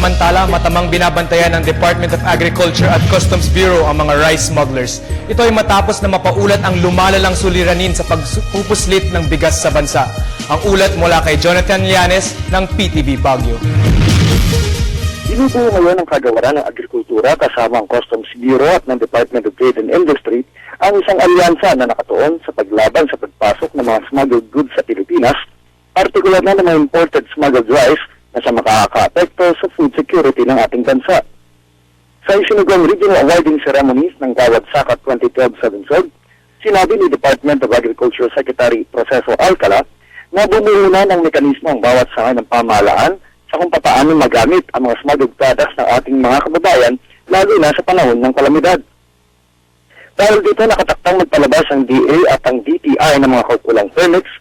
Samantala, matamang binabantayan ng Department of Agriculture at Customs Bureau ang mga rice smugglers. Ito ay matapos na mapaulat ang lumalalang suliranin sa pagpupuslit ng bigas sa bansa. Ang ulat mula kay Jonathan Llanes ng PTV Baguio. Binubuo ngayon ng Kagawaran ng Agrikultura kasama ang Customs Bureau at ng Department of Trade and Industry ang isang alyansa na nakatuon sa paglaban sa pagpasok ng mga smuggled goods sa Pilipinas, partikular na ng mga imported smuggled rice na sa makaka-apekto sa food security ng ating bansa. Sa isinugong regional awarding ceremonies ng Gawad Sakat 2012 sa lungsod, sinabi ni Department of Agriculture Secretary Proceso Alcala na bumuo na ng mekanismo ang bawat sangay ng pamahalaan sa kung paano magamit ang mga smuggled products ng ating mga kababayan, lalo na sa panahon ng kalamidad. Dahil dito nakatakdang magpalabas ang DA at ang DTI ng mga kaukulang permits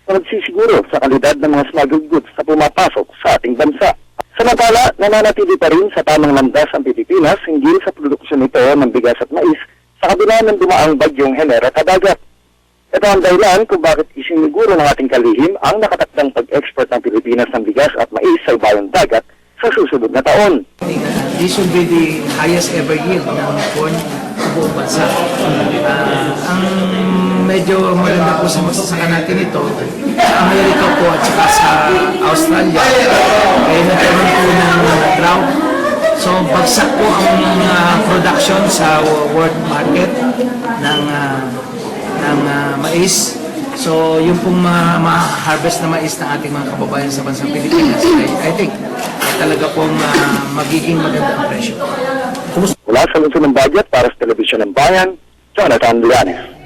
na nagsisiguro sa kalidad ng mga smuggled goods na pumapasok sa ating bansa. Samantala, nananatili pa rin sa tamang landas ang Pilipinas hinggil sa produksyon nito ng bigas at mais sa kabila ng dumaang bagyong Henera kadagat. Ito ang dahilan kung bakit isiniguro ng ating kalihim ang nakatakdang pag-export ng Pilipinas ng bigas at mais sa ibayong dagat sa susunod na taon. This will be the highest ever yield ng corn sa buong bansa. Ang medyo maganda po sa magsasaka natin ito, Amerika po at saka sa Australia, ay nagkaroon po ng drought. So bagsak po ang production sa world market ng mais. So yung pong ma-harvest na mais na ating mga kababayan sa bansang Pilipinas, I think talaga pong magiging maganda ang presyo. Mula sa lungsod ng budget para sa Telebisyon ng Bayan, Jonathan Llanes.